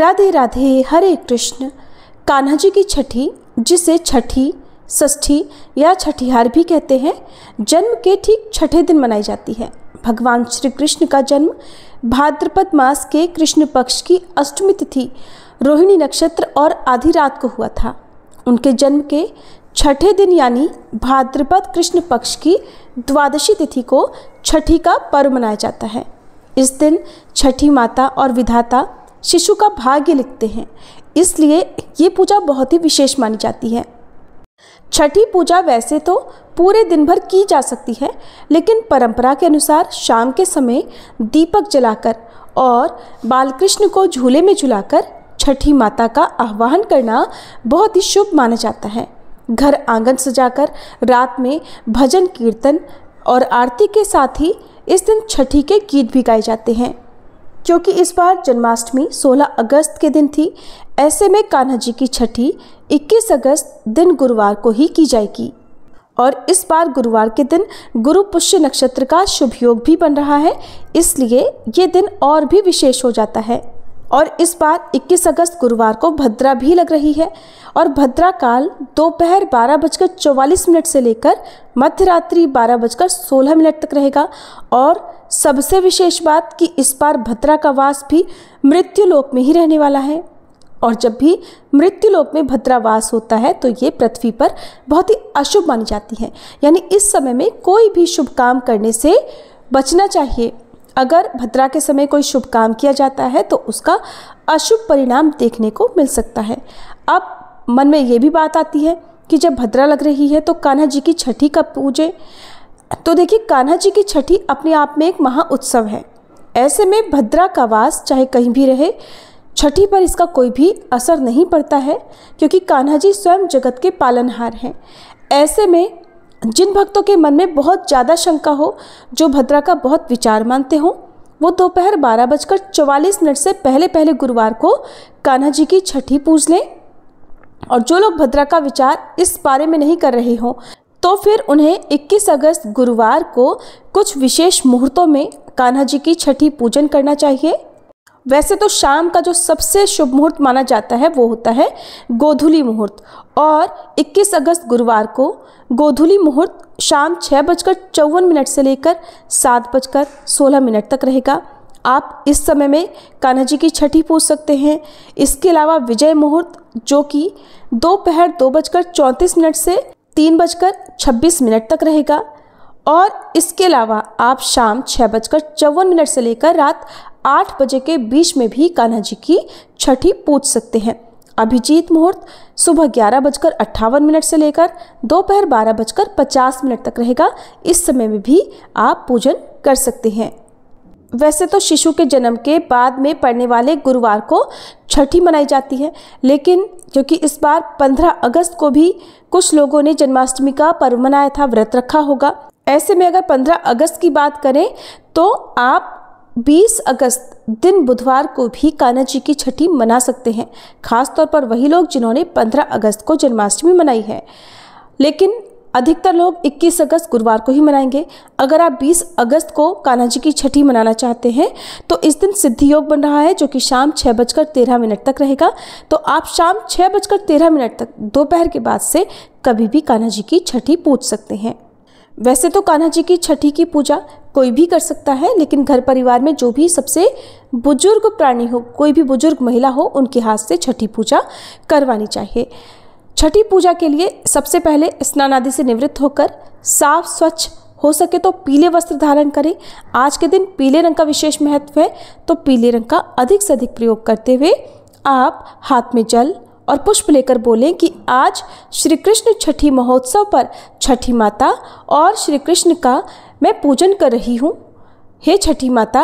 राधे राधे, हरे कृष्ण। कान्हा जी की छठी, जिसे छठी, षष्ठी या छठीहार भी कहते हैं, जन्म के ठीक छठे दिन मनाई जाती है। भगवान श्री कृष्ण का जन्म भाद्रपद मास के कृष्ण पक्ष की अष्टमी तिथि रोहिणी नक्षत्र और आधी रात को हुआ था। उनके जन्म के छठे दिन यानी भाद्रपद कृष्ण पक्ष की द्वादशी तिथि को छठी का पर्व मनाया जाता है। इस दिन छठी माता और विधाता शिशु का भाग्य लिखते हैं, इसलिए ये पूजा बहुत ही विशेष मानी जाती है। छठी पूजा वैसे तो पूरे दिन भर की जा सकती है, लेकिन परंपरा के अनुसार शाम के समय दीपक जलाकर और बालकृष्ण को झूले में झुलाकर छठी माता का आह्वान करना बहुत ही शुभ माना जाता है। घर आंगन सजाकर रात में भजन कीर्तन और आरती के साथ ही इस दिन छठी के गीत भी गाए जाते हैं। क्योंकि इस बार जन्माष्टमी 16 अगस्त के दिन थी, ऐसे में कान्हा जी की छठी 21 अगस्त दिन गुरुवार को ही की जाएगी। और इस बार गुरुवार के दिन गुरु पुष्य नक्षत्र का शुभ योग भी बन रहा है, इसलिए ये दिन और भी विशेष हो जाता है। और इस बार 21 अगस्त गुरुवार को भद्रा भी लग रही है और भद्रा काल दोपहर 12:44 से लेकर मध्य रात्रि 12:16 तक रहेगा। और सबसे विशेष बात कि इस बार भद्रा का वास भी मृत्यु लोक में ही रहने वाला है। और जब भी मृत्यु लोक में भद्रा वास होता है तो ये पृथ्वी पर बहुत ही अशुभ मानी जाती है, यानी इस समय में कोई भी शुभ काम करने से बचना चाहिए। अगर भद्रा के समय कोई शुभ काम किया जाता है तो उसका अशुभ परिणाम देखने को मिल सकता है। अब मन में ये भी बात आती है कि जब भद्रा लग रही है तो कान्हा जी की छठी कब पूजे। तो देखिए, कान्हा जी की छठी अपने आप में एक महा उत्सव है। ऐसे में भद्रा का वास चाहे कहीं भी रहे, छठी पर इसका कोई भी असर नहीं पड़ता है, क्योंकि कान्हा जी स्वयं जगत के पालनहार हैं। ऐसे में जिन भक्तों के मन में बहुत ज़्यादा शंका हो, जो भद्रा का बहुत विचार मानते हों, वो दोपहर 12:44 से पहले गुरुवार को कान्हा जी की छठी पूज लें। और जो लोग भद्रा का विचार इस बारे में नहीं कर रहे हों, तो फिर उन्हें 21 अगस्त गुरुवार को कुछ विशेष मुहूर्तों में कान्हा जी की छठी पूजन करना चाहिए। वैसे तो शाम का जो सबसे शुभ मुहूर्त माना जाता है वो होता है गोधूली मुहूर्त, और 21 अगस्त गुरुवार को गोधूली मुहूर्त शाम 6:54 से लेकर 7:16 तक रहेगा। आप इस समय में कान्हा जी की छठी पूज सकते हैं। इसके अलावा विजय मुहूर्त, जो कि दोपहर 2:34 से 3:26 तक रहेगा। और इसके अलावा आप शाम 6:54 से लेकर रात 8 बजे के बीच में भी कान्हा जी की छठी पूज सकते हैं। अभिजीत मुहूर्त सुबह 11:58 से लेकर दोपहर 12:50 तक रहेगा। इस समय में भी आप पूजन कर सकते हैं। वैसे तो शिशु के जन्म के बाद में पड़ने वाले गुरुवार को छठी मनाई जाती है, लेकिन क्योंकि इस बार 15 अगस्त को भी कुछ लोगों ने जन्माष्टमी का पर्व मनाया था, व्रत रखा होगा। ऐसे में अगर 15 अगस्त की बात करें तो आप 20 अगस्त दिन बुधवार को भी कान्हा जी की छठी मना सकते हैं, खासतौर पर वही लोग जिन्होंने 15 अगस्त को जन्माष्टमी मनाई है। लेकिन अधिकतर लोग 21 अगस्त गुरुवार को ही मनाएंगे। अगर आप 20 अगस्त को कान्हा जी की छठी मनाना चाहते हैं तो इस दिन सिद्धि योग बन रहा है, जो कि शाम 6:13 तक रहेगा। तो आप शाम 6:13 तक दोपहर के बाद से कभी भी कान्हा जी की छठी पूज सकते हैं। वैसे तो कान्हा जी की छठी की पूजा कोई भी कर सकता है, लेकिन घर परिवार में जो भी सबसे बुजुर्ग प्राणी हो, कोई भी बुजुर्ग महिला हो, उनके हाथ से छठी पूजा करवानी चाहिए। छठी पूजा के लिए सबसे पहले स्नान आदि से निवृत्त होकर साफ स्वच्छ हो सके तो पीले वस्त्र धारण करें। आज के दिन पीले रंग का विशेष महत्व है, तो पीले रंग का अधिक से अधिक प्रयोग करते हुए आप हाथ में जल और पुष्प लेकर बोलें कि आज श्री कृष्ण छठी महोत्सव पर छठी माता और श्री कृष्ण का मैं पूजन कर रही हूँ। हे छठी माता,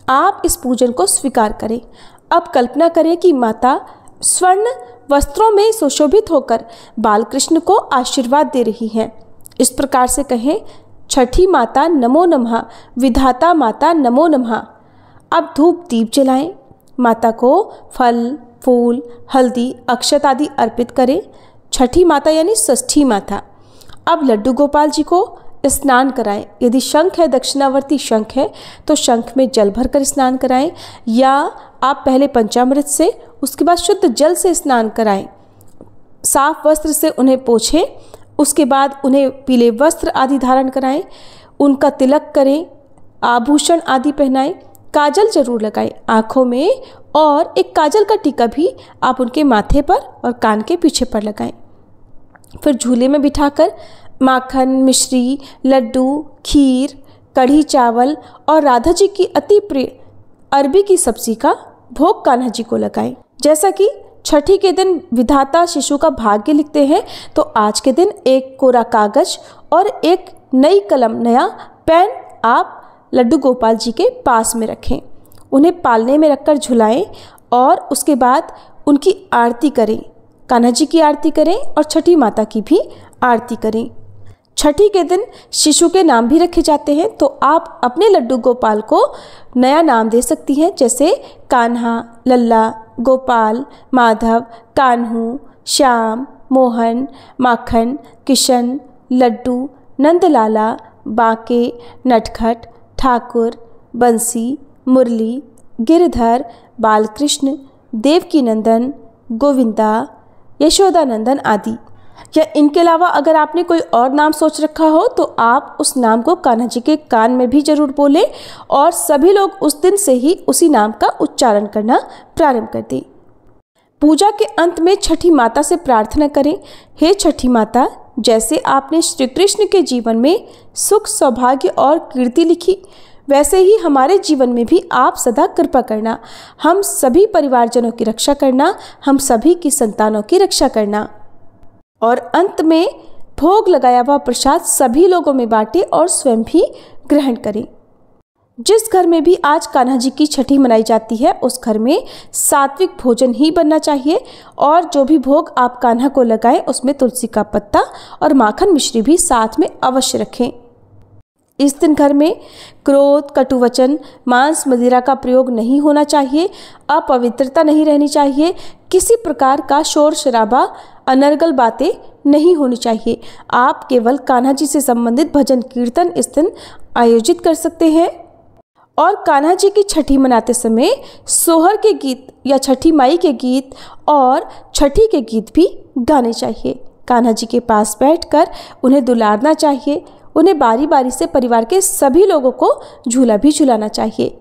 आप इस पूजन को स्वीकार करें। अब कल्पना करें कि माता स्वर्ण वस्त्रों में सुशोभित होकर बालकृष्ण को आशीर्वाद दे रही हैं। इस प्रकार से कहें, छठी माता नमो नमः, विधाता माता नमो नमः। अब धूप दीप जलाएं, माता को फल फूल हल्दी अक्षत आदि अर्पित करें। छठी माता यानी षष्ठी माता। अब लड्डू गोपाल जी को स्नान कराएं। यदि शंख है, दक्षिणावर्ती शंख है, तो शंख में जल भरकर स्नान कराएं, या आप पहले पंचामृत से उसके बाद शुद्ध जल से स्नान कराएं। साफ वस्त्र से उन्हें पोछें, उसके बाद उन्हें पीले वस्त्र आदि धारण कराएं, उनका तिलक करें, आभूषण आदि पहनाएं, काजल जरूर लगाएं आँखों में, और एक काजल का टीका भी आप उनके माथे पर और कान के पीछे पर लगाएं। फिर झूले में बिठाकर माखन, मिश्री, लड्डू, खीर, कढ़ी चावल और राधा जी की अति प्रिय अरबी की सब्जी का भोग कान्हा जी को लगाएं। जैसा कि छठी के दिन विधाता शिशु का भाग्य लिखते हैं, तो आज के दिन एक कोरा कागज और एक नई कलम, नया पेन आप लड्डू गोपाल जी के पास में रखें। उन्हें पालने में रखकर झुलाएं और उसके बाद उनकी आरती करें। कान्हा जी की आरती करें और छठी माता की भी आरती करें। छठी के दिन शिशु के नाम भी रखे जाते हैं, तो आप अपने लड्डू गोपाल को नया नाम दे सकती हैं, जैसे कान्हा, लल्ला, गोपाल, माधव, कान्हू, श्याम, मोहन, माखन, किशन, लड्डू, नंदलाला, बांके, नटखट, ठाकुर, बंसी, मुरली, गिरधर, बालकृष्ण, देवकी नंदन, गोविंदा, यशोदानंदन आदि। या इनके अलावा अगर आपने कोई और नाम सोच रखा हो, तो आप उस नाम को कान्हा जी के कान में भी जरूर बोलें और सभी लोग उस दिन से ही उसी नाम का उच्चारण करना प्रारंभ कर दें। पूजा के अंत में छठी माता से प्रार्थना करें, हे छठी माता, जैसे आपने श्री कृष्ण के जीवन में सुख, सौभाग्य और कीर्ति लिखी, वैसे ही हमारे जीवन में भी आप सदा कृपा करना। हम सभी परिवारजनों की रक्षा करना, हम सभी की संतानों की रक्षा करना। और अंत में भोग लगाया हुआ प्रसाद सभी लोगों में बांटें और स्वयं भी ग्रहण करें। जिस घर में भी आज कान्हा जी की छठी मनाई जाती है, उस घर में सात्विक भोजन ही बनना चाहिए, और जो भी भोग आप कान्हा को लगाएं उसमें तुलसी का पत्ता और माखन मिश्री भी साथ में अवश्य रखें। इस दिन घर में क्रोध, कटुवचन, मांस, मदिरा का प्रयोग नहीं होना चाहिए, अपवित्रता नहीं रहनी चाहिए, किसी प्रकार का शोर शराबा, अनर्गल बातें नहीं होनी चाहिए। आप केवल कान्हा जी से संबंधित भजन कीर्तन इस दिन आयोजित कर सकते हैं। और कान्हा जी की छठी मनाते समय सोहर के गीत या छठी माई के गीत और छठी के गीत भी गाने चाहिए। कान्हा जी के पास बैठकर उन्हें दुलारना चाहिए। उन्हें बारी बारी से परिवार के सभी लोगों को झूला भी झुलाना चाहिए।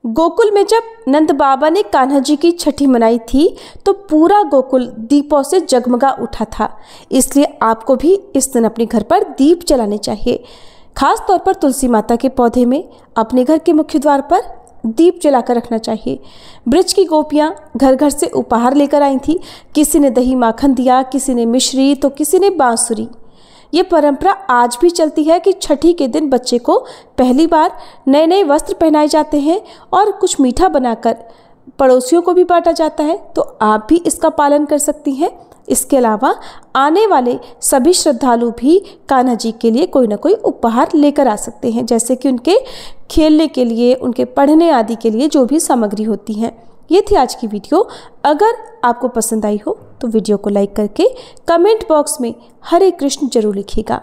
गोकुल में जब नंद बाबा ने कान्हा जी की छठी मनाई थी, तो पूरा गोकुल दीपों से जगमगा उठा था। इसलिए आपको भी इस दिन अपने घर पर दीप जलाने चाहिए। खास तौर पर तुलसी माता के पौधे में अपने घर के मुख्य द्वार पर दीप जलाकर रखना चाहिए। ब्रज की गोपियाँ घर घर से उपहार लेकर आई थी। किसी ने दही माखन दिया, किसी ने मिश्री, तो किसी ने बांसुरी। ये परंपरा आज भी चलती है कि छठी के दिन बच्चे को पहली बार नए नए वस्त्र पहनाए जाते हैं और कुछ मीठा बनाकर पड़ोसियों को भी बांटा जाता है। तो आप भी इसका पालन कर सकती हैं। इसके अलावा आने वाले सभी श्रद्धालु भी कान्हा जी के लिए कोई ना कोई उपहार लेकर आ सकते हैं, जैसे कि उनके खेलने के लिए, उनके पढ़ने आदि के लिए जो भी सामग्री होती हैं। ये थी आज की वीडियो। अगर आपको पसंद आई हो तो वीडियो को लाइक करके कमेंट बॉक्स में हरे कृष्ण जरूर लिखिएगा।